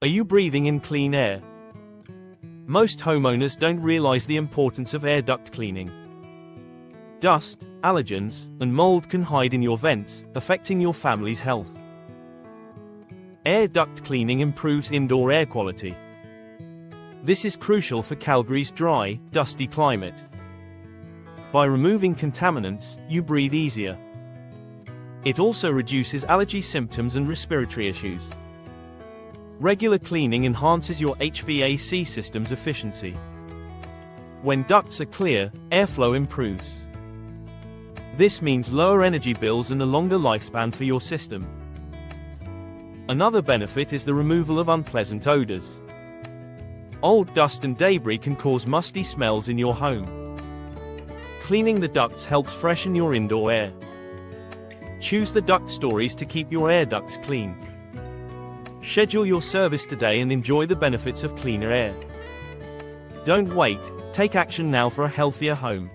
Are you breathing in clean air? Most homeowners don't realize the importance of air duct cleaning. Dust, allergens, and mold can hide in your vents, affecting your family's health. Air duct cleaning improves indoor air quality. This is crucial for Calgary's dry, dusty climate. By removing contaminants, you breathe easier. It also reduces allergy symptoms and respiratory issues. Regular cleaning enhances your HVAC system's efficiency. When ducts are clear, airflow improves. This means lower energy bills and a longer lifespan for your system. Another benefit is the removal of unpleasant odors. Old dust and debris can cause musty smells in your home. Cleaning the ducts helps freshen your indoor air. Choose the Duct Stories to keep your air ducts clean. Schedule your service today and enjoy the benefits of cleaner air. Don't wait, take action now for a healthier home.